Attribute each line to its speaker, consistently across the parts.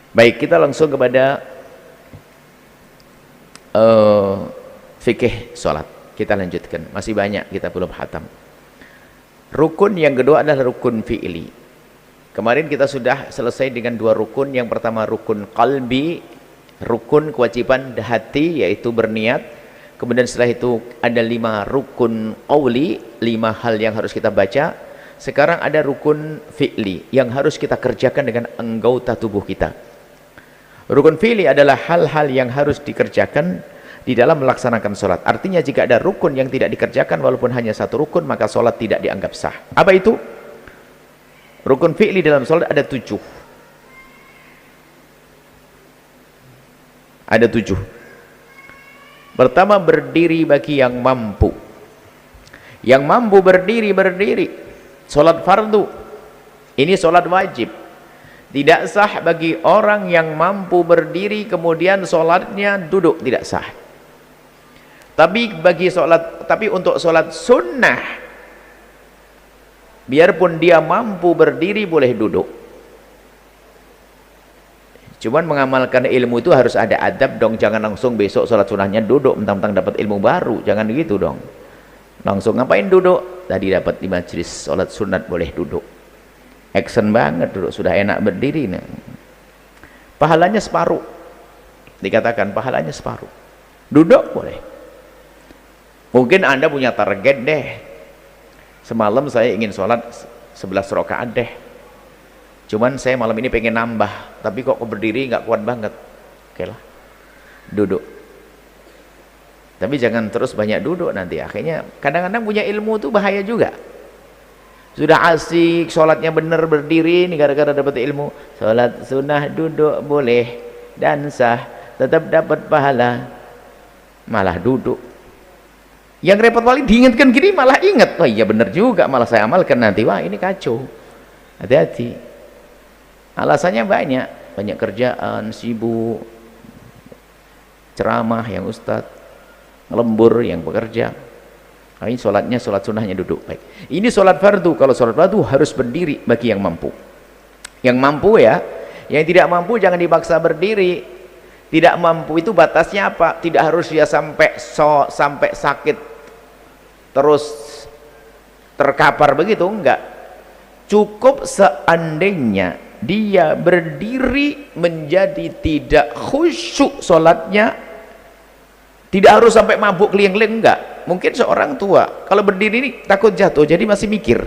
Speaker 1: Baik, kita langsung kepada fikih sholat. Kita lanjutkan, masih banyak kita belum khatam. Rukun yang kedua adalah rukun fi'li. Kemarin kita sudah selesai dengan dua rukun. Yang pertama rukun qalbi, rukun kewajiban hati, yaitu berniat. Kemudian setelah itu ada 5 rukun qawli, 5 hal yang harus kita baca. Sekarang ada rukun fi'li yang harus kita kerjakan dengan anggota tubuh kita. Rukun fi'li adalah hal-hal yang harus dikerjakan di dalam melaksanakan sholat. Artinya jika ada rukun yang tidak dikerjakan walaupun hanya satu rukun, maka sholat tidak dianggap sah. Apa itu? Rukun fi'li dalam sholat ada 7. Ada 7. Pertama, berdiri bagi yang mampu. Yang mampu berdiri. Sholat fardu. Ini sholat wajib. Tidak sah bagi orang yang mampu berdiri kemudian sholatnya duduk, tidak sah. Tapi untuk sholat sunnah, biarpun dia mampu berdiri boleh duduk. Cuman mengamalkan ilmu itu harus ada adab dong. Jangan langsung besok sholat sunnahnya duduk mentang-mentang dapat ilmu baru, jangan gitu dong. Langsung ngapain duduk? Tadi dapat di majelis sholat sunat boleh duduk. Action banget duduk, sudah enak berdiri nih. Pahalanya separuh. Dikatakan pahalanya separuh. Duduk boleh. Mungkin Anda punya target deh. Semalam saya ingin sholat 11 rakaat deh. Cuman saya malam ini pengen nambah, tapi kok berdiri nggak kuat banget. Oke lah, duduk. Tapi jangan terus banyak duduk nanti. Akhirnya kadang-kadang punya ilmu tuh bahaya juga. Sudah asik, sholatnya bener berdiri, ini gara-gara dapat ilmu. Sholat sunnah duduk boleh dan sah, tetap dapat pahala. Malah duduk. Yang repot paling diingatkan gini malah ingat. Wah iya bener juga, malah saya amalkan nanti. Wah ini kacau. Hati-hati. Alasannya banyak kerjaan, sibuk, ceramah yang ustadz, lembur yang bekerja. Nah, ini sholatnya, sholat sunnahnya duduk. Baik. Ini sholat fardu. Kalau sholat fardu harus berdiri bagi yang mampu. Yang mampu ya. Yang tidak mampu jangan dipaksa berdiri. Tidak mampu itu batasnya apa? Tidak harus dia sampai sakit terus terkapar begitu, enggak. Cukup seandainya dia berdiri menjadi tidak khusyuk sholatnya, tidak harus sampai mabuk keliling-keliling, enggak. Mungkin seorang tua kalau berdiri ini takut jatuh jadi masih mikir,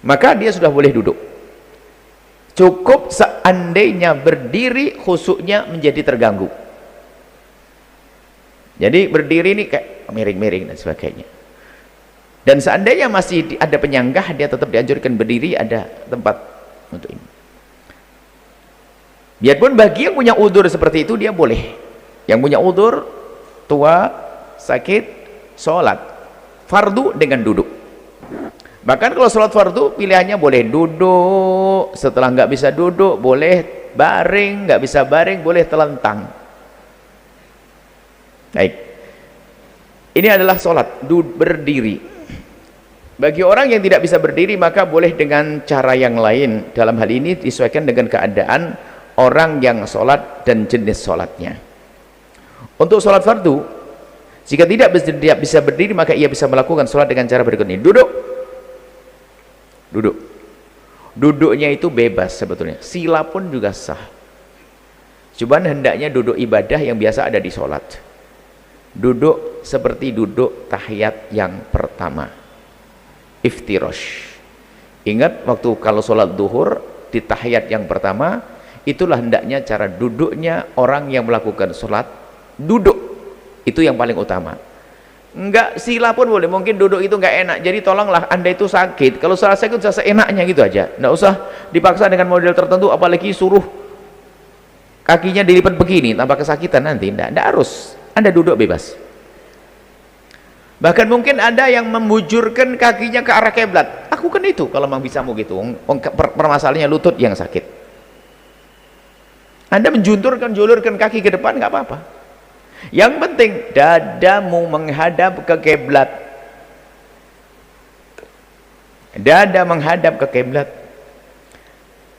Speaker 1: maka dia sudah boleh duduk. Cukup seandainya berdiri khusyuknya menjadi terganggu. Jadi berdiri ini kayak miring-miring dan sebagainya. Dan seandainya masih ada penyanggah, dia tetap dianjurkan berdiri, ada tempat untuk ini. Biarpun bagi yang punya udzur seperti itu dia boleh. Yang punya udzur, tua, sakit, sholat fardu dengan duduk. Bahkan kalau sholat fardu pilihannya boleh duduk, setelah nggak bisa duduk boleh baring, nggak bisa baring boleh telentang. Baik, ini adalah sholat berdiri. Bagi orang yang tidak bisa berdiri maka boleh dengan cara yang lain. Dalam hal ini disesuaikan dengan keadaan orang yang sholat dan jenis sholatnya. Untuk sholat fardu, jika tidak bisa berdiri maka ia bisa melakukan sholat dengan cara berikut ini. Duduk. Duduknya itu bebas sebetulnya. Sila pun juga sah. Cuman hendaknya duduk ibadah yang biasa ada di sholat. Duduk seperti duduk tahiyat yang pertama. Iftirash. Ingat waktu kalau sholat duhur di tahiyat yang pertama, itulah hendaknya cara duduknya orang yang melakukan sholat. Duduk itu yang paling utama. Enggak sila pun boleh, mungkin duduk itu enggak enak, jadi tolonglah Anda itu sakit, kalau salah sakit usah seenaknya gitu aja, enggak usah dipaksa dengan model tertentu, apalagi suruh kakinya dilipat begini tambah kesakitan nanti. Enggak harus, Anda duduk bebas. Bahkan mungkin ada yang membujurkan kakinya ke arah kiblat. Lakukan itu kalau memang bisa mau gitu. Permasalahannya lutut yang sakit. Anda julurkan kaki ke depan nggak apa-apa. Yang penting dadamu menghadap ke kiblat. Dada menghadap ke kiblat.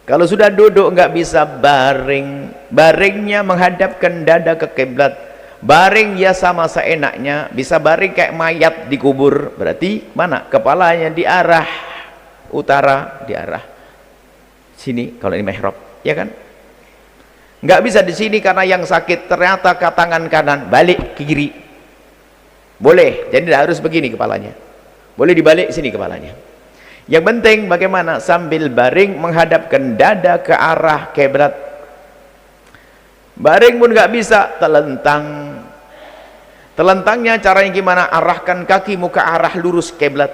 Speaker 1: Kalau sudah duduk nggak bisa baring, baringnya menghadapkan dada ke kiblat. Baring ya sama seenaknya, bisa baring kayak mayat dikubur, berarti mana? Kepalanya di arah utara, di arah sini kalau ini mihrab, ya kan? Nggak bisa di sini karena yang sakit ternyata ke tangan kanan, balik ke kiri. Boleh, jadi tidak harus begini kepalanya. Boleh dibalik sini kepalanya. Yang penting bagaimana sambil baring menghadapkan dada ke arah kiblat. Baring pun nggak bisa, telentang. Telentangnya caranya gimana? Arahkan kakimu ke arah lurus kiblat.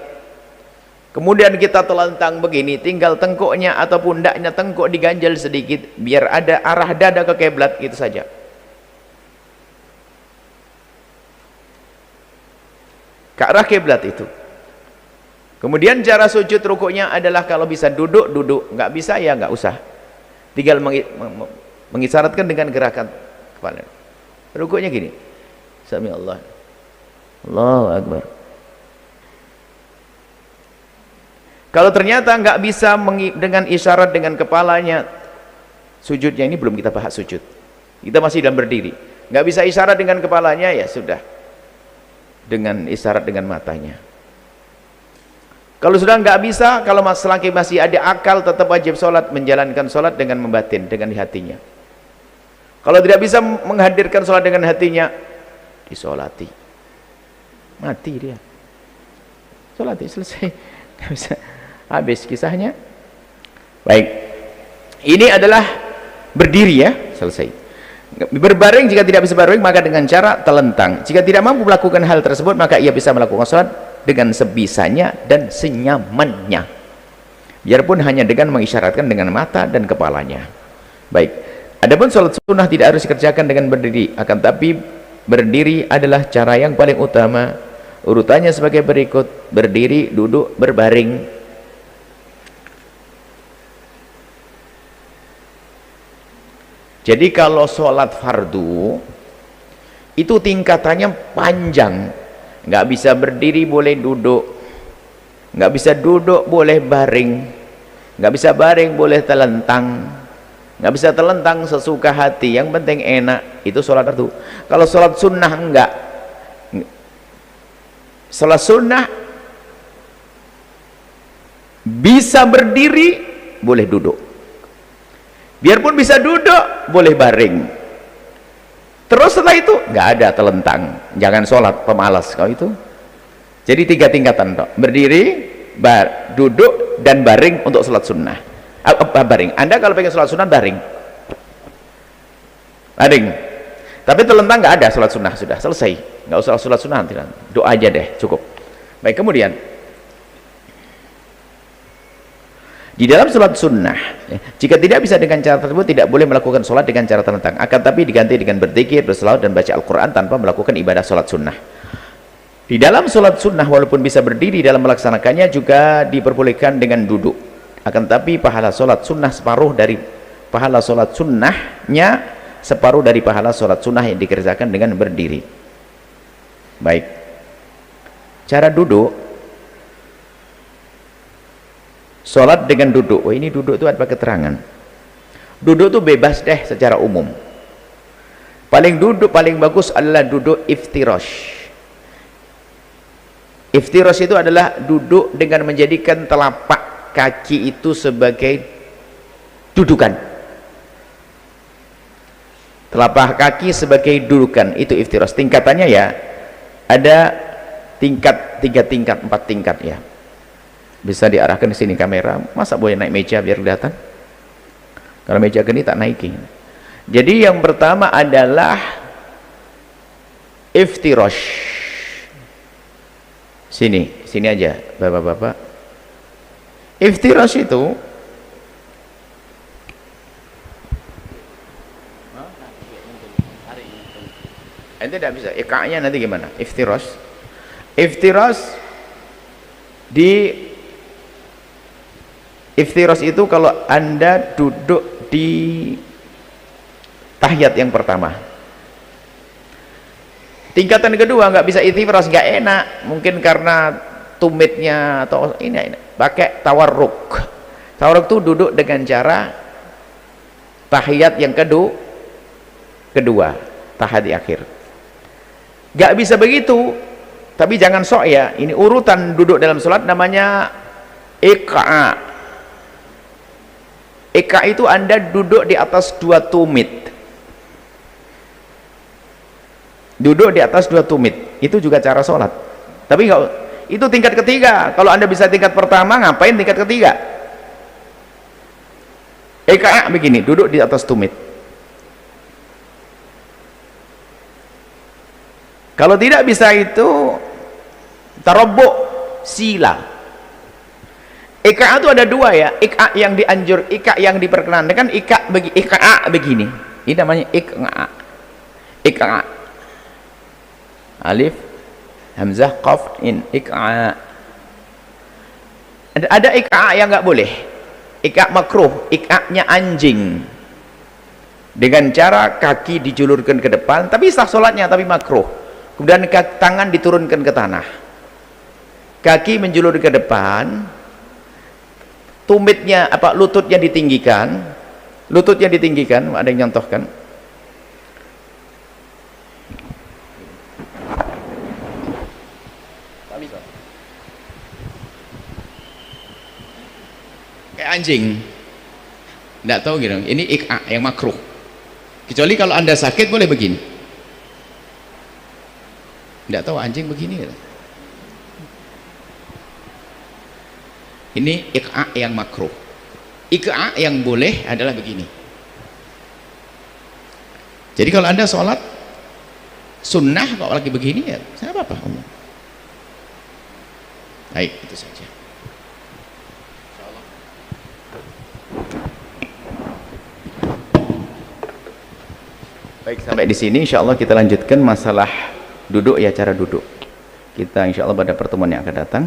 Speaker 1: Kemudian kita telentang begini, tinggal tengkuknya atau pundaknya tengkuk diganjal sedikit biar ada arah dada ke kiblat, gitu saja. Ke arah kiblat itu. Kemudian cara sujud rukuknya adalah kalau bisa duduk, duduk. Nggak bisa ya nggak usah. Tinggal mengisyaratkan dengan gerakan kepala. Rukuknya gini. Sami Allah. Allahu Akbar. Kalau ternyata nggak bisa dengan isyarat dengan kepalanya, sujudnya ini belum kita bahas sujud. Kita masih dalam berdiri. Nggak bisa isyarat dengan kepalanya, ya sudah. Dengan isyarat dengan matanya. Kalau sudah nggak bisa, kalau selagi masih ada akal, tetap wajib sholat, menjalankan sholat dengan membatin, dengan hatinya. Kalau tidak bisa menghadirkan sholat dengan hatinya, disolati. Mati dia. Sholati, selesai. Nggak bisa. Habis kisahnya. Baik. Ini adalah berdiri ya, selesai. Berbaring, jika tidak bisa berbaring, maka dengan cara telentang. Jika tidak mampu melakukan hal tersebut, maka ia bisa melakukan sholat dengan sebisanya dan senyamannya, biarpun hanya dengan mengisyaratkan dengan mata dan kepalanya. Baik, adapun sholat sunnah tidak harus dikerjakan dengan berdiri, akan tapi berdiri adalah cara yang paling utama. Urutannya sebagai berikut: berdiri, duduk, berbaring. Jadi kalau sholat fardu itu tingkatannya panjang. Nggak bisa berdiri boleh duduk, nggak bisa duduk boleh baring, nggak bisa baring boleh telentang, nggak bisa telentang sesuka hati, yang penting enak. Itu sholat fardu. Kalau sholat sunnah enggak. Sholat sunnah bisa berdiri boleh duduk, biarpun bisa duduk boleh baring. Terus setelah itu nggak ada telentang, jangan sholat pemalas kau itu. Jadi 3 tingkatan toh: berdiri, duduk, dan baring untuk sholat sunnah. Baring. Anda kalau pengen sholat sunnah baring, baring. Tapi telentang nggak ada sholat sunnah, sudah selesai. Nggak usah sholat sunnah, nanti doa aja deh, cukup. Baik, kemudian di dalam sholat sunnah, jika tidak bisa dengan cara tersebut, tidak boleh melakukan sholat dengan cara telentang, akan tapi diganti dengan berzikir, berselawat, dan baca Al-Quran tanpa melakukan ibadah sholat sunnah. Di dalam sholat sunnah, walaupun bisa berdiri dalam melaksanakannya, juga diperbolehkan dengan duduk. Akan tapi pahala sholat sunnah separuh dari pahala sholat sunnahnya, separuh dari pahala sholat sunnah yang dikerjakan dengan berdiri. Baik, cara duduk. Sholat dengan duduk. Oh, ini duduk itu ada keterangan. Duduk itu bebas deh secara umum. Paling bagus adalah duduk iftirash. Iftirash itu adalah duduk dengan menjadikan telapak kaki itu sebagai dudukan. Telapak kaki sebagai dudukan, itu iftirash. Tingkatannya ya ada tingkat, 3 tingkat, 4 tingkat ya. Bisa diarahkan di sini kamera. Masa boleh naik meja biar kelihatan? Kalau meja gini tak naikin. Jadi yang pertama adalah iftirash. Sini aja bapak-bapak. Iftirash itu ente tidak bisa. Ikanya nanti gimana? Iftirash Iftirash itu kalau Anda duduk di tahiyat yang pertama. Tingkatan kedua nggak bisa iftirash, nggak enak, mungkin karena tumitnya atau ini pakai tawarruk. Tawarruk itu duduk dengan cara tahiyat yang kedua, tahiyat di akhir. Gak bisa begitu, tapi jangan sok ya. Ini urutan duduk dalam sholat namanya iqa. Iqa itu Anda duduk di atas 2 tumit. Duduk di atas 2 tumit. Itu juga cara sholat. Tapi enggak, itu tingkat ketiga. Kalau Anda bisa tingkat pertama, ngapain tingkat ketiga? Iqa begini, duduk di atas tumit. Kalau tidak bisa itu tarabbu' sila. Iqa itu ada 2 ya, iqa yang dianjur, iqa yang diperkenankan, iqa begini. Ini namanya iqa. Iqa. Alif, hamzah, qaf, in, iqa. Ada iqa yang enggak boleh. Iqa makruh, iqa-nya anjing. Dengan cara kaki dijulurkan ke depan, tapi sah salatnya, tapi makruh. Kemudian tangan diturunkan ke tanah. Kaki menjulur ke depan, tumitnya lututnya ditinggikan. Lututnya ditinggikan, ada yang nyontohkan. Kayak anjing. Enggak tahu gitu. Ini iqa yang makruh. Kecuali kalau Anda sakit boleh begini. Enggak tahu anjing begini gitu. Ini iqa yang makruh. Iqa yang boleh adalah begini. Jadi kalau Anda sholat sunnah kok lagi begini ya saya apa-apa. Baik, itu saja. Baik, sampai di sini insyaallah kita lanjutkan masalah duduk ya, cara duduk. Kita insyaallah pada pertemuan yang akan datang.